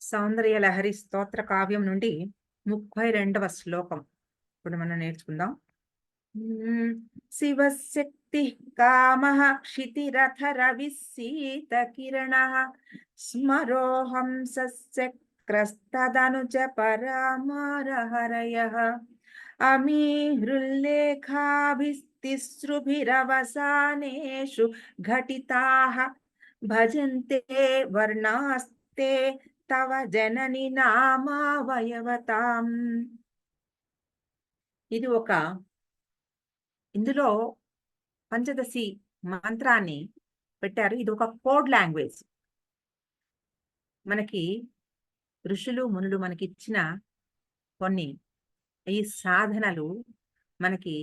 సౌందర్యలహరి స్తోత్ర కావ్యం నుండి 32వ శ్లోకం ఇప్పుడు మనం నేర్చుకుందాం. శివశక్తి కామః క్షితిరథ రవిశీత కిరణః స్మరోహం సస్యక్రస్తదనుజ పరామారహరయః అమీహృల్లేఖాభిస్తిస్రుభిరవసానేషు ఘటితాః భజంతే వర్ణాస్తే తవ జనని నామావయవతాం. ఇది ఇందులో పంచదశి మంత్రాన్ని పెట్టారు. ఇది ఒక కోడ్ లాంగ్వేజ్. మనకి ఋషులు మునులు మనకి ఇచ్చిన కొన్ని ఈ సాధనలు మనకి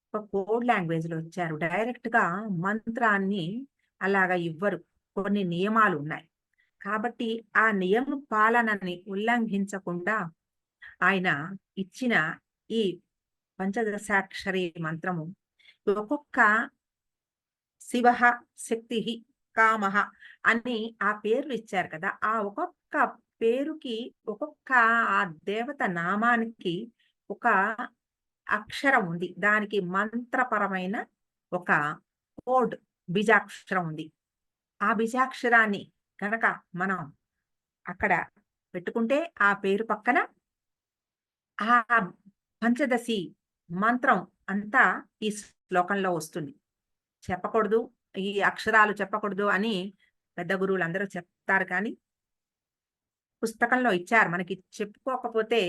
ఒక కోడ్ లాంగ్వేజ్ లో ఇచ్చారు. డైరెక్ట్ గా మంత్రాన్ని అలాగా ఇవ్వరు. కొన్ని నియమాలు ఉన్నాయి కాబట్టి ఆ నియమ పాలనని ఉల్లంఘించకుండా ఆయన ఇచ్చిన ఈ పంచదశాక్షరి మంత్రము ఒక్కొక్క శివ శక్తి కామః అని ఆ పేర్లు ఇచ్చారు కదా, ఆ ఒక్కొక్క పేరుకి ఒక్కొక్క ఆ దేవత నామానికి ఒక అక్షరం ఉంది. దానికి మంత్రపరమైన ఒక కోడ్ బీజాక్షరం ఉంది. ఆ బీజాక్షరాన్ని కనుక మనం అక్కడ పెట్టుకుంటే ఆ పేరు పక్కన ఆ పంచదశి మంత్రం అంతా ఈ శ్లోకంలో వస్తుంది. చెప్పకూడదు, ఈ అక్షరాలు చెప్పకూడదు అని పెద్ద గురువులు అందరూ చెప్తారు, కానీ పుస్తకంలో ఇచ్చారు. మనకి చెప్పుకోకపోతే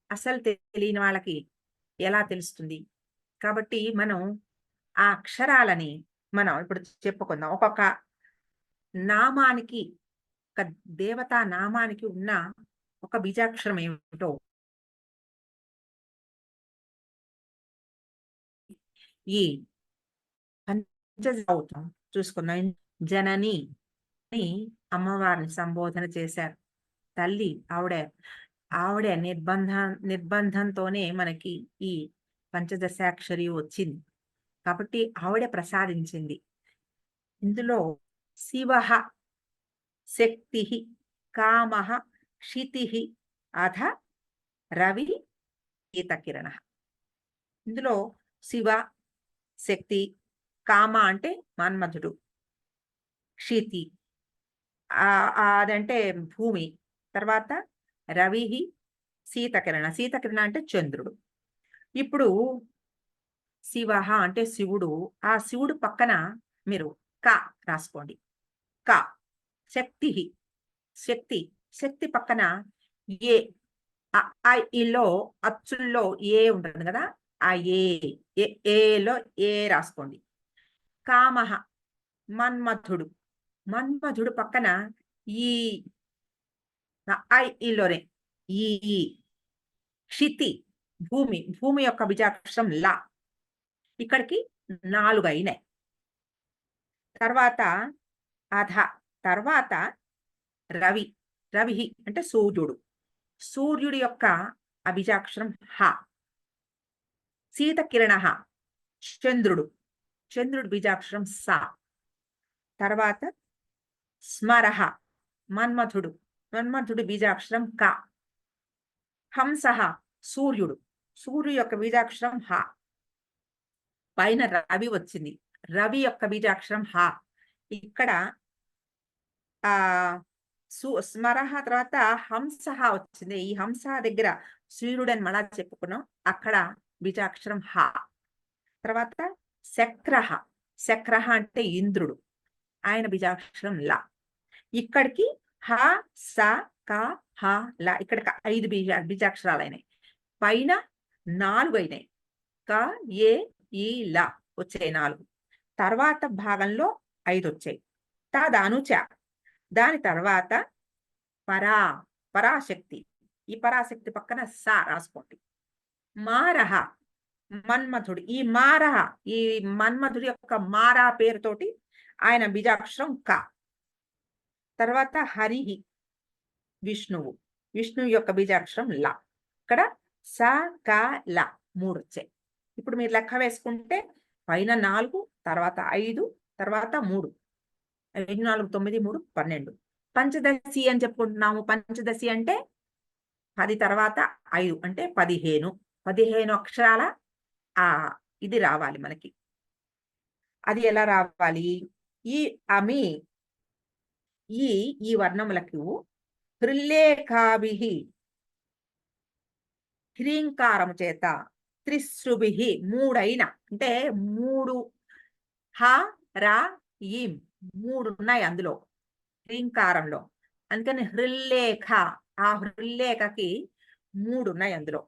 అసలు తెలియని వాళ్ళకి ఎలా తెలుస్తుంది? కాబట్టి మనం ఆ అక్షరాలని మనం ఇప్పుడు చెప్పుకుందాం. ఒక్కొక్క నామానికి, ఒక దేవతా నామానికి ఉన్న ఒక బీజాక్షరం ఏమిటో ఈ పంచదశం చూసుకున్నాం. జనని అని అమ్మవారిని సంబోధన చేశారు. తల్లి ఆవిడ నిర్బంధంతోనే మనకి ఈ పంచదశాక్షరి వచ్చింది కాబట్టి ఆవిడ ప్రసాదించింది. ఇందులో శివ శక్తి కామః క్షితి అధ రవి ఈతకిరణ. ఇందులో శివ శక్తి, కామ అంటే మన్మధుడు, క్షితి అదంటే భూమి, తర్వాత రవి శీతకిరణ, శీతకిరణ అంటే చంద్రుడు. ఇప్పుడు శివ అంటే శివుడు. ఆ శివుడు పక్కన మీరు క రాసుకోండి. క శక్తి, శక్తి శక్తి పక్కన ఏ ఈలో అచ్చుల్లో ఏ ఉంటుంది కదా, ఆ ఏలో ఏ రాసుకోండి. కామః మన్మథుడు, మన్మథుడు పక్కన ఈ ఈలోనే ఈ క్షితి భూమి, భూమి యొక్క బీజాక్షరం లా. ఇక్కడికి 4 అయినాయి. తర్వాత అధ, తర్వాత రవి, రవి అంటే సూర్యుడు, సూర్యుడి యొక్క అభిజాక్షరం హ. శీతకిరణ చంద్రుడు, చంద్రుడి బీజాక్షరం స. తర్వాత స్మరహ మన్మథుడు, మన్మథుడి బీజాక్షరం క. హంసః సూర్యుడు, సూర్యుడు యొక్క బీజాక్షరం హ. పైన రవి వచ్చింది, రవి యొక్క బీజాక్షరం హ. ఇక్కడ స్మరహ తర్వాత హంసః వచ్చింది. ఈ హంస దగ్గర సూర్యుడు అని మళ్ళా చెప్పుకున్నాం, అక్కడ బీజాక్షరం హ. తర్వాత శక్రహ, శక్రహ అంటే ఇంద్రుడు, ఆయన బీజాక్షరం ల. ఇక్కడికి హ స క హ ల, ఇక్కడికి 5 బీజాక్షరాలు అయినాయి. పైన 4 అయినాయి. క ఏ ఈ ల వచ్చాయి 4. తర్వాత భాగంలో 5 వచ్చాయి. తదనుచ, దాని తర్వాత పరాశక్తి, ఈ పరాశక్తి పక్కన స రాసుకోండి. మారహ మన్మథుడు, ఈ మారహ ఈ మన్మథుడి యొక్క మారా పేరుతోటి ఆయన బీజాక్షరం క. తర్వాత హరిహి విష్ణువు, విష్ణువు యొక్క బీజాక్షరం ల. ఇక్కడ స క ల 3 వచ్చాయి. ఇప్పుడు మీరు లెక్క వేసుకుంటే పైన 4, తర్వాత 5, తర్వాత 3, 5, 4, 9, 3, 12. పంచదశి అని చెప్పుకుంటున్నాము. పంచదశి అంటే 10 తర్వాత 5 అంటే 15. 15 అక్షరాల ఇది రావాలి మనకి. అది ఎలా రావాలి? ఈ అమి ఈ వర్ణములకు హృల్లేఖాభిః హ్రీంకారము చేత త్రిశ్రుభిః మూడైన అంటే 3 హ, ర, ఈం 3 ఉన్నాయి అందులో హ్రీంకారంలో. అందుకని హృల్లేఖ, ఆ హృల్లేఖకి 3 ఉన్నాయి అందులో.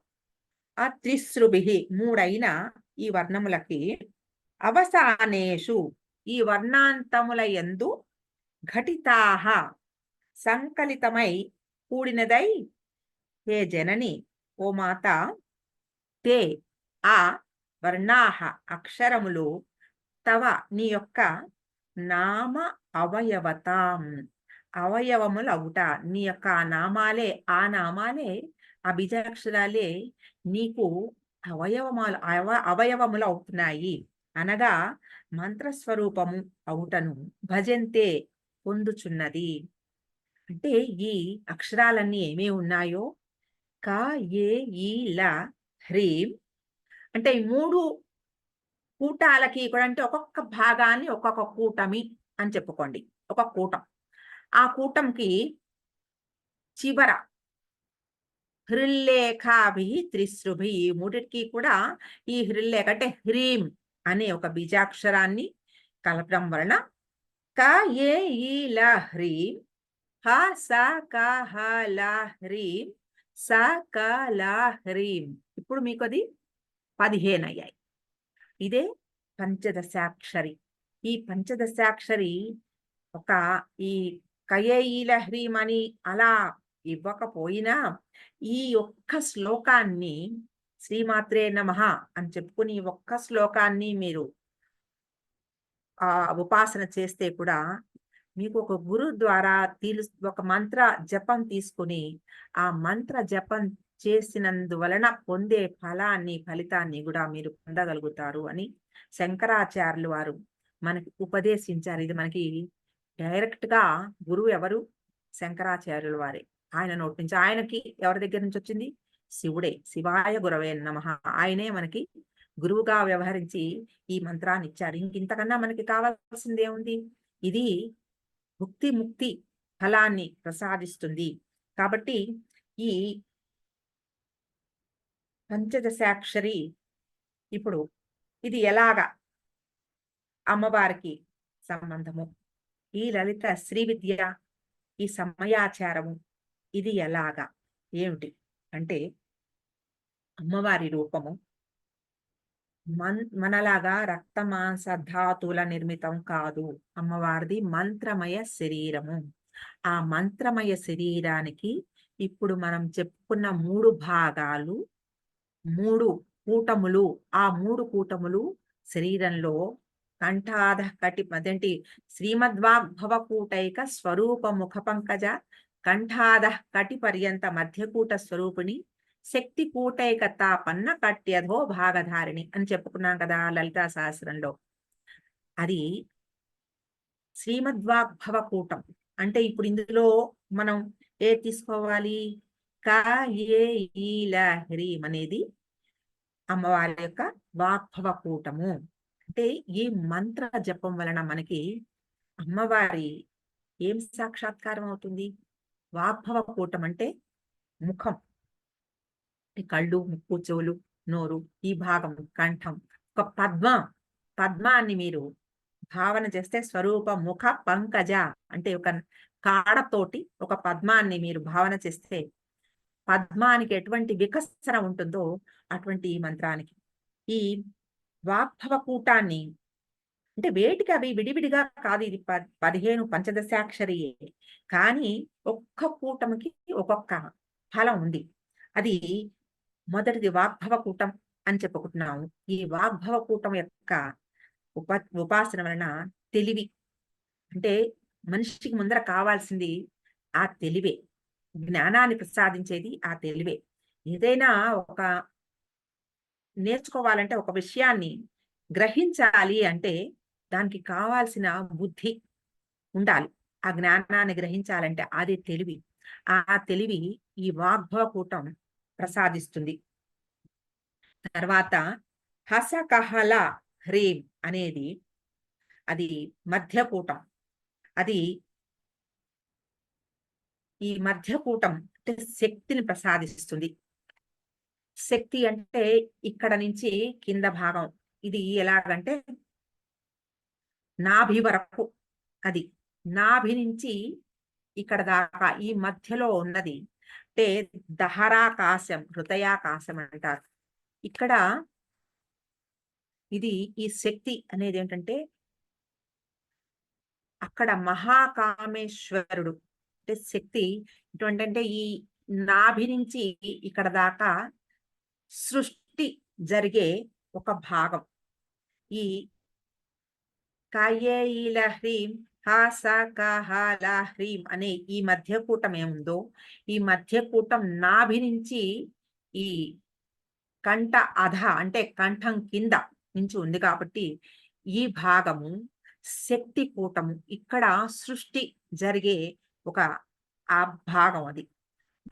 ఆ త్రిశ్రుభిః మూడైన ఈ వర్ణములకి అవసానేషు ఈ వర్ణాంతముల యందు ఘటితాః సంకలితమై కూడినదై హే జనని ఓ మాత తే ఆ వర్ణాః అక్షరములు తవ నీ యొక్క నామ అవయవతాం అవయవములు అవుట నీ యొక్క నామాలే ఆ బీజాక్షరాలే నీకు అవయవములు అవుతున్నాయి అనగా మంత్రస్వరూపము అవుటను భజంతే పొందుచున్నది. అంటే ఈ అక్షరాలన్నీ ఏమేమి ఉన్నాయో క ఏ ఈ ల హ్రీం అంటే ఈ 3 కూటాలకి కూడా అంటే ఒక్కొక్క భాగాన్ని ఒక్కొక్క కూటమి అని చెప్పుకోండి. ఒక కూటం. ఆ కూటంకి చివర హృల్లేఖాభిః త్రిశ్రుభిః ఈ మూడిటికి కూడా ఈ హృల్లేఖ అంటే హ్రీం అనే ఒక బీజాక్షరాన్ని కలపడం వలన క ఏ ఈ ల హ్రీం హ స క హ ల హ్రీం స క ల హ్రీం ఇప్పుడు మీకు అది 15 అయ్యాయి. ఇదే పంచదశాక్షరి. ఈ పంచదశాక్షరి ఒక ఈ కయేఈల హ్రీం అని అలా ఇవ్వకపోయినా ఈ ఒక్క శ్లోకాన్ని శ్రీమాత్రే నమః అని చెప్పుకుని ఈ ఒక్క శ్లోకాన్ని మీరు ఉపాసన చేస్తే కూడా మీకు ఒక గురు ద్వారా ఒక మంత్ర జపం తీసుకుని ఆ మంత్ర జపం చేసినందువలన పొందే ఫలితాన్ని కూడా మీరు పొందగలుగుతారు అని శంకరాచార్యులు వారు మనకి ఉపదేశించారు. ఇది మనకి డైరెక్ట్ గా గురువు ఎవరు? శంకరాచార్యుల వారే. ఆయన నోటి నుంచి. ఆయనకి ఎవరి దగ్గర నుంచి వచ్చింది? శివుడే. శివాయ గురవే నమః. ఆయనే మనకి గురువుగా వ్యవహరించి ఈ మంత్రాన్ని ఇచ్చారు. ఇంతకన్నా మనకి కావాల్సింది ఏముంది? ఇది ముక్తి ఫలాన్ని ప్రసాదిస్తుంది. కాబట్టి ఈ పంచదశాక్షరి ఇప్పుడు ఇది ఎలాగా అమ్మవారికి సంబంధము, ఈ లలిత శ్రీ విద్య, ఈ సమయాచారము ఇది ఎలాగా ఏమిటి అంటే అమ్మవారి రూపము మనలాగా రక్త మాంస ధాతుల నిర్మితం కాదు. అమ్మవారిది మంత్రమయ శరీరము. ఆ మంత్రమయ శరీరానికి ఇప్పుడు మనం చెప్పుకున్న 3 భాగాలు 3 కూటములు. ఆ 3 కూటములు శరీరంలో కంఠాధ కటి అదేంటి శ్రీమద్వాగ్భవ కూటైక స్వరూప ముఖ పంకజ కంఠాధ కటి పర్యంత మధ్యకూట స్వరూపిణి శక్తి కూటైక తాపన్న కట్యధో భాగధారిణి అని చెప్పుకున్నాం కదా లలితా సహస్రంలో. అది శ్రీమద్వాగ్భవ కూటం. అంటే ఇప్పుడు ఇందులో మనం తీసుకోవాలి? క ఏ ఈ ల హ్రీం అనేది అమ్మవారి యొక్క వాగ్భవ కూటము. అంటే ఈ మంత్ర జపం వలన మనకి అమ్మవారి ఏం సాక్షాత్కారం అవుతుంది? వాగ్భవ కూటం అంటే ముఖం, కళ్ళు, ముక్కు, చెవులు, నోరు, ఈ భాగం కంఠం, ఒక పద్మాన్ని మీరు భావన చేస్తే స్వరూప ముఖ పంకజ అంటే ఒక కాడతోటి ఒక పద్మాన్ని మీరు భావన చేస్తే పద్మానికి ఎటువంటి వికసన ఉంటుందో అటువంటి ఈ మంత్రానికి ఈ వాగ్భవ కూటాన్ని అంటే వేటికి అవి విడివిడిగా కాదు. ఇది 15 పంచదశాక్షరియే. కానీ ఒక్క కూటమికి ఒక్కొక్క ఫలం ఉంది. అది మొదటిది వాగ్భవ కూటం అని చెప్పుకుంటున్నాము. ఈ వాగ్భవ కూటం యొక్క ఉపాసన వలన తెలివి అంటే మనిషికి ముందర కావాల్సింది ఆ తెలివే. జ్ఞానాన్ని ప్రసాదించేది ఆ తెలివే. ఏదైనా ఒక నేర్చుకోవాలంటే ఒక విషయాన్ని గ్రహించాలి అంటే దానికి కావాల్సిన బుద్ధి ఉండాలి. ఆ జ్ఞానాన్ని గ్రహించాలంటే అది తెలివి. ఆ తెలివి ఈ వాగ్భవకూటం ప్రసాదిస్తుంది. తర్వాత హసకహల హ్రీం అనేది అది మధ్యకూటం. అది ఈ మధ్యకూటం అంటే శక్తిని ప్రసాదిస్తుంది. శక్తి అంటే ఇక్కడ నుంచి కింద భాగం. ఇది ఎలాగంటే నాభి వరకు అది. నాభి నుంచి ఇక్కడ దాకా ఈ మధ్యలో ఉన్నది అంటే దహరాకాశం, హృదయాకాశం అంటారు. ఇక్కడ ఇది ఈ శక్తి అనేది ఏంటంటే అక్కడ మహాకామేశ్వరుడు అంటే శక్తి ఎటువంటంటే ఈ నాభి నుంచి ఇక్కడ దాకా సృష్టి జరిగే ఒక భాగం. ఈ కయేయిల హ్రీం హాసకహల హ్రీం అనే ఈ మధ్యకూటం ఏముందో ఈ మధ్యకూటం నాభి నుంచి ఈ కంఠ అధ అంటే కంఠం కింద నుంచి ఉంది కాబట్టి ఈ భాగము శక్తి కూటము. ఇక్కడ సృష్టి జరిగే ఒక ఆ భాగం అది.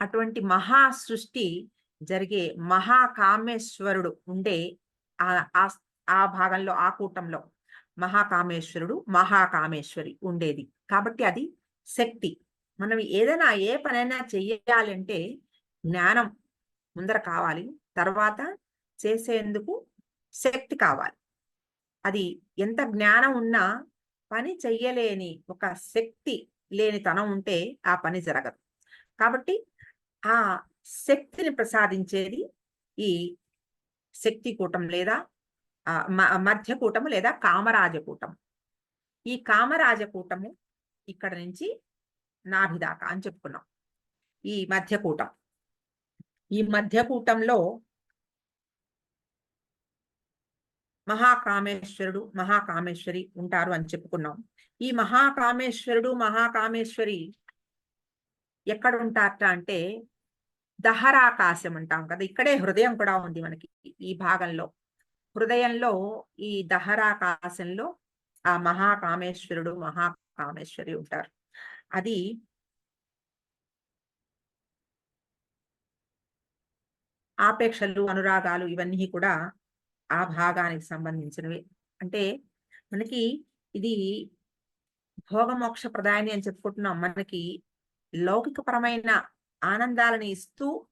అటువంటి మహా సృష్టి జరిగే మహాకామేశ్వరుడు ఉండే ఆ ఆ- ఆ భాగంలో ఆ కూటంలో మహాకామేశ్వరుడు మహాకామేశ్వరి ఉండేది కాబట్టి అది శక్తి. మనం ఏదైనా ఏ పనైనా చెయ్యాలంటే జ్ఞానం ముందర కావాలి, తర్వాత చేసేందుకు శక్తి కావాలి. అది ఎంత జ్ఞానం ఉన్నా పని చెయ్యలేని ఒక శక్తి లేని తనం ఉంటే ఆ పని జరగదు. కాబట్టి ఆ శక్తిని ప్రసాదించేది ఈ శక్తి కూటం లేదా మధ్యకూటము లేదా కామరాజకూటం. ఈ కామరాజకూటము ఇక్కడ నుంచి నాభి దాకా అని చెప్పుకున్నాం. ఈ మధ్యకూటం, ఈ మధ్యకూటంలో మహాకామేశ్వరుడు మహాకామేశ్వరి ఉంటారు అని చెప్పుకున్నాం. ఈ మహాకామేశ్వరుడు మహాకామేశ్వరి ఎక్కడ ఉంటారట అంటే దహరాకాశం అంటాం కదా, ఇక్కడే హృదయం కూడా ఉంది మనకి. ఈ భాగంలో హృదయంలో ఈ దహరాకాశంలో ఆ మహాకామేశ్వరుడు మహాకామేశ్వరి ఉంటారు. అది ఆపేక్షలు అనురాగాలు ఇవన్నీ కూడా ఆ భాగానికి సంబంధించినవి. అంటే మనకి ఇది భోగమోక్ష ప్రదాయని అని చెప్పుకుంటున్నాం. మనకి లౌకికపరమైన ఆనందాలను ఇస్తూ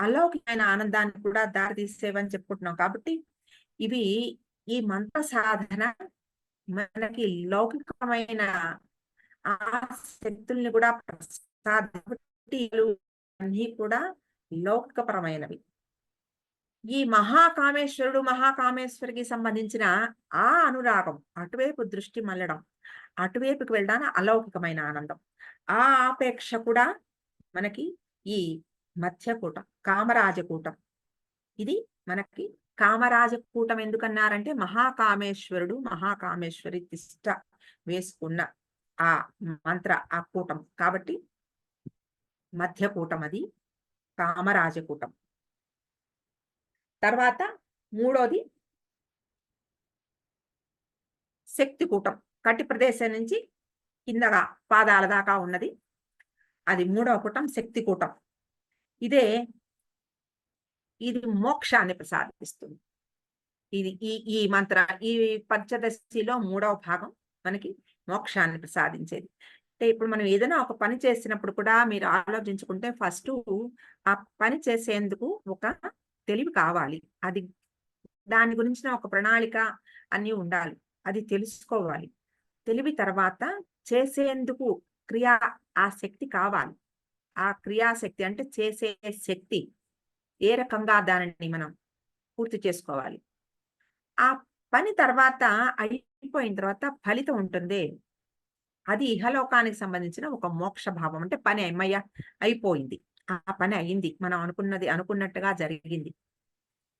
అలౌకికమైన ఆనందాన్ని కూడా దారితీసేవని చెప్పుకుంటున్నాం. కాబట్టి ఇవి ఈ మంత్ర సాధన మనకి లౌకికమైన ఆ శక్తుల్ని కూడా అన్ని కూడా లౌకికపరమైనవి. ఈ మహాకామేశ్వరుడు మహాకామేశ్వరికి సంబంధించిన ఆ అనురాగం అటువైపు దృష్టి మళ్ళడం, అటువైపుకి వెళ్ళడానికి అలౌకికమైన ఆనందం. ఆ ఆపేక్ష కూడా మనకి ఈ మధ్యకూటం కామరాజకూటం. ఇది మనకి కామరాజకూటం ఎందుకన్నారంటే మహాకామేశ్వరుడు మహాకామేశ్వరి తిష్ట వేసుకున్న ఆ మంత్ర ఆ కూటం కాబట్టి మధ్యకూటం అది కామరాజకూటం. తర్వాత మూడోది శక్తికూటం, కటి ప్రదేశం నుంచి కిందగా పాదాల దాకా ఉన్నది. అది మూడవ కూటం శక్తికూటం. ఇది మోక్షాన్ని ప్రసాదిస్తుంది. ఇది ఈ ఈ మంత్ర ఈ పంచదశిలో మూడవ భాగం మనకి మోక్షాన్ని ప్రసాదించేది. అంటే ఇప్పుడు మనం ఏదైనా ఒక పని చేసినప్పుడు కూడా మీరు ఆలోచించుకుంటే ఫస్ట్ ఆ పని చేసేందుకు ఒక తెలివి కావాలి. అది దాని గురించిన ఒక ప్రణాళిక అన్నీ ఉండాలి. అది తెలుసుకోవాలి. తెలివి తర్వాత చేసేందుకు ఆ శక్తి కావాలి. ఆ క్రియాశక్తి అంటే చేసే శక్తి ఏ రకంగా దానిని మనం పూర్తి చేసుకోవాలి. ఆ పని తర్వాత అయిపోయిన తర్వాత ఫలితం ఉంటుంది. అది ఇహలోకానికి సంబంధించిన ఒక మోక్ష భావం. అంటే పని అమ్మయ్య అయిపోయింది, ఆ పని అయింది, మనం అనుకున్నది అనుకున్నట్టుగా జరిగింది.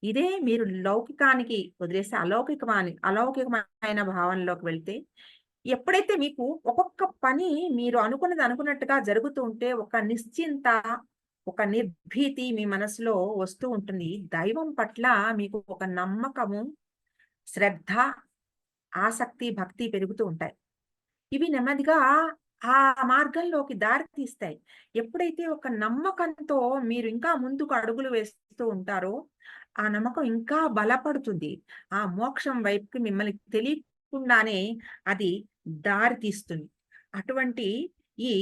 ఇదే మీరు లౌకికానికి వదిలేసి అలౌకికమైన భావనలోకి వెళ్తే ఎప్పుడైతే మీకు ఒక్కొక్క పని మీరు అనుకున్నది అనుకున్నట్టుగా జరుగుతూ ఉంటే ఒక నిశ్చింత ఒక నిర్భీతి మీ మనసులో వస్తూ ఉంటుంది. దైవం పట్ల మీకు ఒక నమ్మకము, శ్రద్ధ, ఆసక్తి, భక్తి పెరుగుతూ ఉంటాయి. ఇవి నెమ్మదిగా ఆ మార్గంలోకి దారి తీస్తాయి. ఎప్పుడైతే ఒక నమ్మకంతో మీరు ఇంకా ముందుకు అడుగులు వేస్తూ ఉంటారో, ఆ నమ్మకం ఇంకా బలపడుతుంది. ఆ మోక్షం వైపుకి మిమ్మల్ని తెలియకుండానే అది దారి తీస్తుంది. అటువంటి ఈ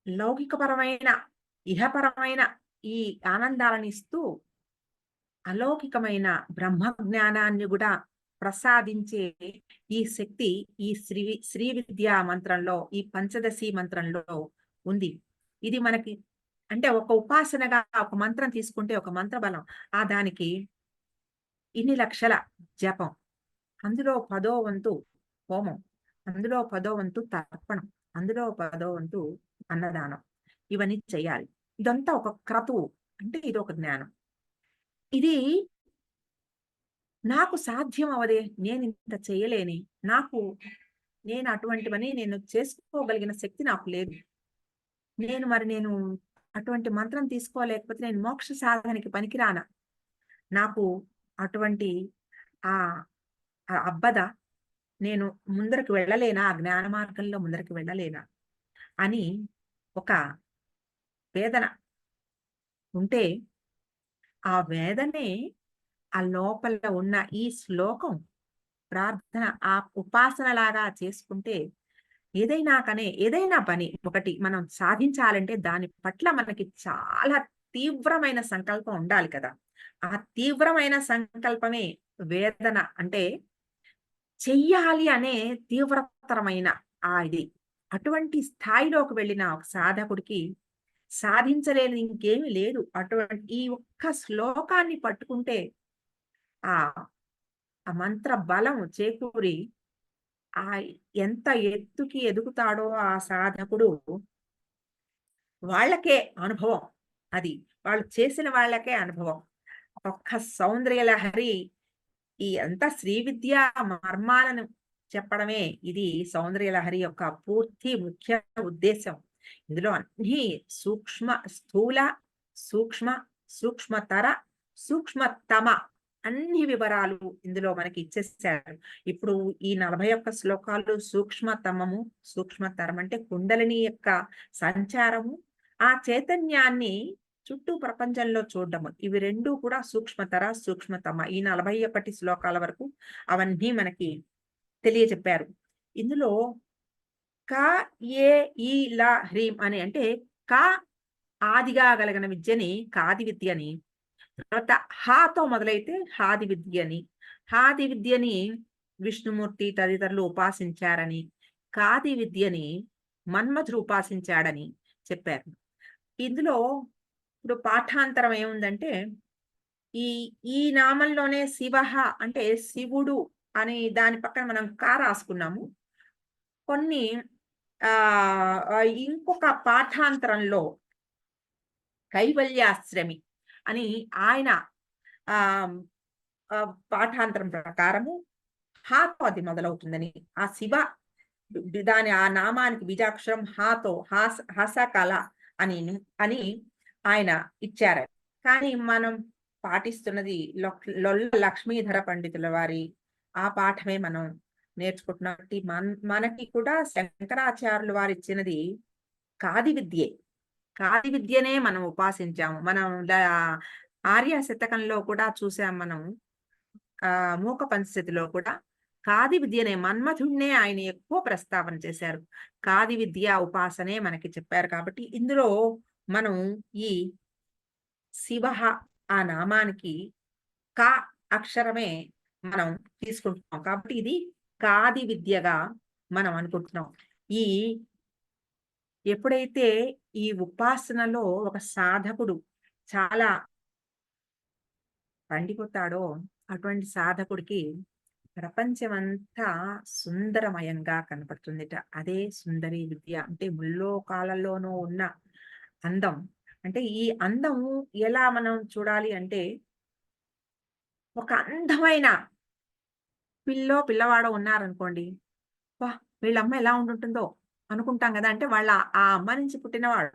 లౌకికపరమైన, ఇహపరమైన ఈ ఆనందాలనిస్తూ అలౌకికమైన బ్రహ్మ జ్ఞానాన్ని గూడా ప్రసాదించే ఈ శక్తి ఈ శ్రీ విద్యా మంత్రంలో, ఈ పంచదశి మంత్రంలో ఉంది. ఇది మనకి అంటే ఒక ఉపాసనగా ఒక మంత్రం తీసుకుంటే ఒక మంత్ర బలం. దానికి ఇన్ని లక్షల జపం. అందులో పదో వంతు హోమం. అందులో పదో వంతు తర్పణం. అందులో పదో వంతు అన్నదానం. ఇవన్నీ చేయాలి. ఇదంతా ఒక క్రతువు. అంటే ఇదొక జ్ఞానం. ఇది నాకు సాధ్యం అవ్వదే. నేనింత చేయలేనే. నాకు నేను అటువంటివని నేను చేసుకోగలిగిన శక్తి నాకు లేదు. నేను అటువంటి మంత్రం తీసుకోలేకపోతే నేను మోక్ష సాధనకి పనికిరానా? నాకు అటువంటి ఆహ్, అబ్బదా? నేను ముందరకు వెళ్ళలేనా? ఆ జ్ఞాన మార్గంలో ముందరికి వెళ్ళలేనా? అని ఒక వేదన ఉంటే, ఆ వేదనే ఆ లోపల ఉన్న ఈ శ్లోకం ప్రార్థన ఉపాసనలాగా చేసుకుంటే ఏదైనా పని ఒకటి మనం సాధించాలంటే దాని పట్ల మనకి చాలా తీవ్రమైన సంకల్పం ఉండాలి కదా! ఆ తీవ్రమైన సంకల్పమే వేదన అంటే చెయ్యాలి అనే తీవ్రతరమైన ఇది. అటువంటి స్థాయిలోకి వెళ్ళిన ఒక సాధకుడికి సాధించలేనిది ఇంకేమీ లేదు. అటువంటి ఈ ఒక్క శ్లోకాన్ని పట్టుకుంటే ఆ ఆ మంత్ర బలం చేకూరి ఆహ్, ఎంత ఎత్తుకి ఎదుగుతాడో ఆ సాధకుడు, వాళ్ళకే అనుభవం అది. వాళ్ళు చేసిన వాళ్ళకే అనుభవం. ఒక్క సౌందర్య లహరి ఈ అంతా శ్రీ విద్యా మర్మాలను చెప్పడమే ఇది సౌందర్య లహరి యొక్క పూర్తి ముఖ్య ఉద్దేశ్యం. ఇందులో అన్నీ సూక్ష్మ, స్థూల, సూక్ష్మ, సూక్ష్మతర, సూక్ష్మతమ అన్ని వివరాలు ఇందులో మనకి ఇచ్చేసారు. ఇప్పుడు ఈ 41 శ్లోకాలు సూక్ష్మతమము, సూక్ష్మతరం అంటే కుండలిని యొక్క సంచారము, ఆ చైతన్యాన్ని చుట్టూ ప్రపంచంలో చూడ్డము. ఇవి 2 కూడా సూక్ష్మతర, సూక్ష్మతమ. ఈ 41 శ్లోకాల వరకు అవన్నీ మనకి తెలియచెప్పారు. ఇందులో క, ఏ, ఈ, ల, హ్రీం అని అంటే క ఆదిగా గలిగిన విద్యని కాది విద్యని, తర్వాత హాతో మొదలైతే హాది విద్యని, హాది విద్యని విష్ణుమూర్తి తదితరులు ఉపాసించారని, కాది విద్యని మన్మధుడు ఉపాసించాడని చెప్పారు. ఇందులో ఇప్పుడు పాఠాంతరం ఏముందంటే, ఈ ఈ నామంలోనే శివః అంటే శివుడు అని దాని పక్కన మనం రాసుకున్నాము. కొన్ని ఇంకొక పాఠాంతరంలో కైవల్యాశ్రమి అని ఆయన ఆహ్, పాఠాంతరం ప్రకారము హాతో అది మొదలవుతుందని. ఆ శివ దాని ఆ నామానికి బీజాక్షరం హాతో హసకల అని అని ఆయన ఇచ్చారు. కానీ మనం పాటిస్తున్నది లొల్ల లక్ష్మీధర పండితుల వారి ఆ పాఠమే మనం నేర్చుకుంటున్నాం. కాబట్టి మనకి కూడా శంకరాచార్యులు వారిచ్చినది కాది విద్యే. కాది విద్యనే మనం ఉపాసించాము. మనం ఆర్య శతకంలో కూడా చూసాం మనం. మూక పంచశతిలో కూడా కాది విద్యనే మన్మథుడినే ఆయన ఎక్కువ ప్రస్తావన చేశారు. కాది విద్య ఉపాసనే మనకి చెప్పారు కాబట్టి ఇందులో మనం ఈ శివః ఆ నామానికి క అక్షరమే మనం తీసుకుంటున్నాం. కాబట్టి ఇది కాది విద్యగా మనం అనుకుంటున్నాం. ఈ ఎప్పుడైతే ఈ ఉపాసనలో ఒక సాధకుడు చాలా పండిపోతాడో అటువంటి సాధకుడికి ప్రపంచమంతా సుందరమయంగా కనపడుతుందిట. అదే సుందరి విద్య. అంటే ముల్లోకాలలోనూ ఉన్న అందం. అంటే ఈ అందం ఎలా మనం చూడాలి అంటే, ఒక అందమైన పిల్లవాడో ఉన్నారనుకోండి. అబ్బా! వీళ్ళమ్మ ఎలా ఉండుంటుందో అనుకుంటాం గదా! అంటే వాళ్ళ ఆ అమ్మ నుంచి పుట్టినవాడు.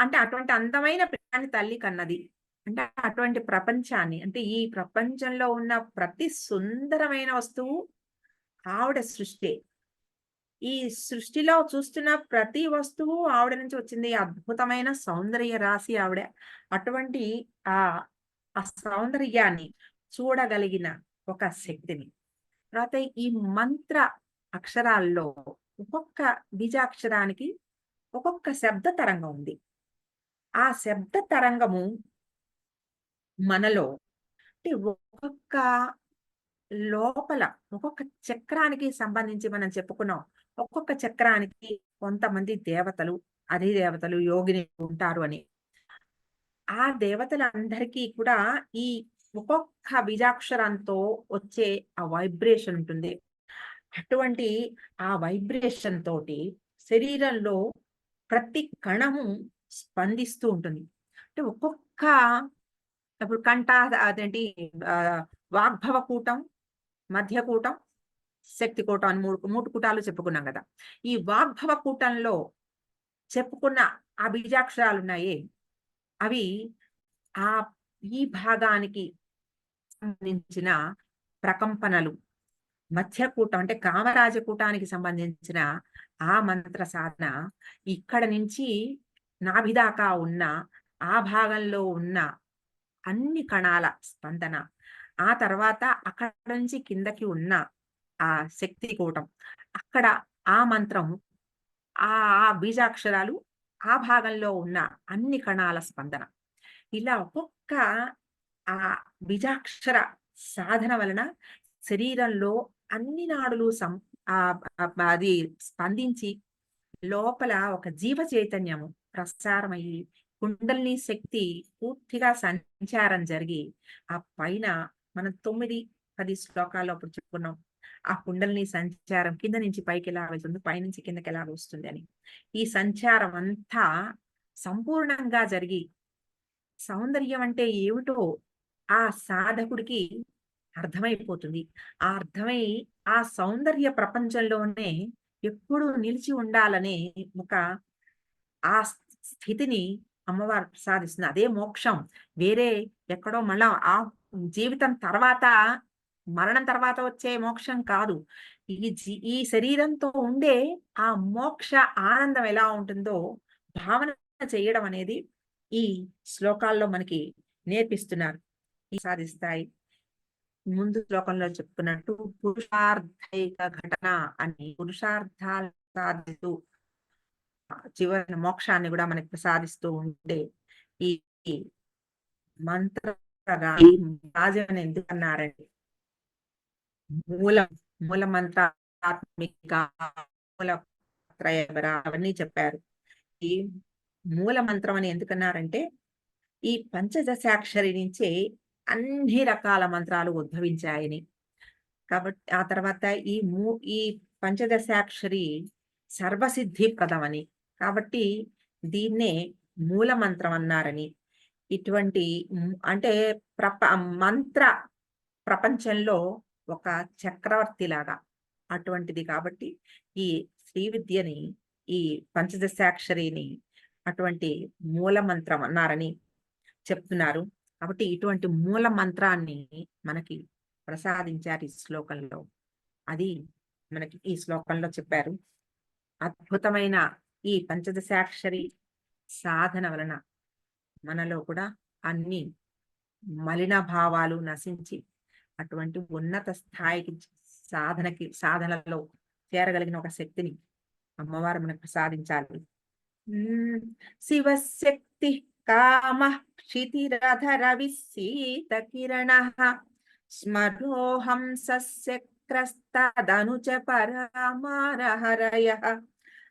అంటే అటువంటి అందమైన పిల్లాడిని తల్లి కన్నది. అంటే అటువంటి ప్రపంచాన్ని అంటే ఈ ప్రపంచంలో ఉన్న ప్రతి సుందరమైన వస్తువు ఆవిడ సృష్టే. ఈ సృష్టిలో చూస్తున్న ప్రతి వస్తువు ఆవిడ నుంచి వచ్చింది. అద్భుతమైన సౌందర్య రాశి ఆవిడ. అటువంటి ఆహ్, ఆ సౌందర్యాన్ని చూడగలిగిన ఒక శక్తిని. తర్వాత ఈ మంత్ర అక్షరాల్లో ఒక్కొక్క బీజాక్షరానికి ఒక్కొక్క శబ్ద తరంగం ఉంది. ఆ శబ్ద తరంగము మనలో అంటే ఒక్కొక్క లోపల ఒక్కొక్క చక్రానికి సంబంధించి మనం చెప్పుకున్నాం. ఒక్కొక్క చక్రానికి కొంతమంది దేవతలు, అధిదేవతలు, యోగిని ఉంటారు అని. ఆ దేవతలందరికీ కూడా ఈ ఒక్కొక్క బీజాక్షరంతో వచ్చే ఆ వైబ్రేషన్ ఉంటుంది. అటువంటి ఆ వైబ్రేషన్ తోటి శరీరంలో ప్రతి కణము స్పందిస్తూ ఉంటుంది. అంటే ఒక్కొక్క ఇప్పుడు కంఠ అదేంటి ఆహ్, వాగ్భవ కూటం, మధ్యకూటం, శక్తికూటం అని 3 కూటాలు చెప్పుకున్నాం గదా! ఈ వాగ్భవ కూటంలో చెప్పుకున్న ఆ బీజాక్షరాలున్నాయే, అవి ఆహ్, ఈ భాగానికి సంబంధించిన ప్రకంపనలు. మధ్యకూటం అంటే కామరాజకూటానికి సంబంధించిన ఆ మంత్ర సాధన ఇక్కడ నుంచి నాభి దాకా ఉన్న ఆ భాగంలో ఉన్న అన్ని కణాల స్పందన. ఆ తర్వాత అక్కడ నుంచి కిందకి ఉన్న ఆ శక్తి కూటం. అక్కడ ఆ మంత్రం ఆ ఆ బీజాక్షరాలు ఆ భాగంలో ఉన్న అన్ని కణాల స్పందన. ఇలా ఒక్కొక్క ఆ బీజాక్షర సాధన వలన శరీరంలో అన్ని నాడులు అది స్పందించి లోపల ఒక జీవ చైతన్యము ప్రసారమయ్యి కుండలిని శక్తి పూర్తిగా సంచారం జరిగి ఆ పైన మనం 9, 10 శ్లోకాల్లో అప్పుడు చెప్పుకున్నాం. ఆ కుండలిని సంచారం కింద నుంచి పైకి ఎలా వెళ్తుంది, పైనుంచి కిందకి ఎలా వస్తుంది అని. ఈ సంచారం అంతా సంపూర్ణంగా జరిగి సౌందర్యం అంటే ఏమిటో ఆ సాధకుడికి అర్థమైపోతుంది. ఆ అర్థమై ఆ సౌందర్య ప్రపంచంలోనే ఎప్పుడూ నిలిచి ఉండాలనే ఒక ఆ స్థితిని అమ్మవారు ప్రసాదిస్తుంది. అదే మోక్షం. వేరే ఎక్కడో మళ్ళా ఆ జీవితం తర్వాత, మరణం తర్వాత వచ్చే మోక్షం కాదు. ఈ శరీరంతో ఉండే ఆ మోక్ష ఆనందం ఎలా ఉంటుందో భావన చేయడం అనేది ఈ శ్లోకాల్లో మనకి నేర్పిస్తున్నారు. సాధిస్తాయి. ముందు శ్లోకంలో చెప్పుకున్నట్టు పురుషార్థైక ఘటన అని పురుషార్థాలు సాధిస్తూ చివరి మోక్షాన్ని గూడా మనకి ప్రసాదిస్తూ ఉండే ఈ ఈ మంత్ర ఈ రాజని ఎందుకన్నారండి? మూలం, మూల మంత్రాత్మిక, మూల త్రయబర అవన్నీ చెప్పారు. ఈ మూల మంత్రం అని ఎందుకన్నారంటే, ఈ పంచదశాక్షరి నుంచే అన్ని రకాల మంత్రాలు ఉద్భవించాయని. కాబట్టి ఆ తర్వాత ఈ పంచదశాక్షరి సర్వసిద్ధి ప్రదమని. కాబట్టి దీన్నే మూల మంత్రం అన్నారని. ఇటువంటి అంటే మంత్ర ప్రపంచంలో ఒక చక్రవర్తిలాగా అటువంటిది కాబట్టి ఈ శ్రీ విద్యని, ఈ పంచదశాక్షరిని అటువంటి మూల మంత్రం అన్నారని చెప్తున్నారు. కాబట్టి ఇటువంటి మూల మంత్రాన్ని మనకి ప్రసాదించారు ఈ శ్లోకంలో. అది మనకి ఈ శ్లోకంలో చెప్పారు. అద్భుతమైన ఈ పంచదశాక్షరి సాధన వలన మనలో కూడా అన్ని మలిన భావాలు నశించి అటువంటి ఉన్నత స్థాయికి సాధనలో చేరగలిగిన ఒక శక్తిని అమ్మవారు మనకు ప్రసాదించాలి. శివశక్తి కామ క్షితిరధర విసీత కిరణ స్మరోహం సస్యక్రస్తదనుచ పరామారహరయ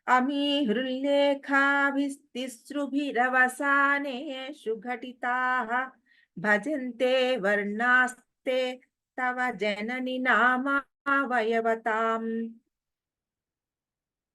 అమీహృల్లేఖాభిస్తిసృభిరవసానేషు ఘటితాః భజంతే వర్ణాస్తే తవ జనని నామావయవతాం.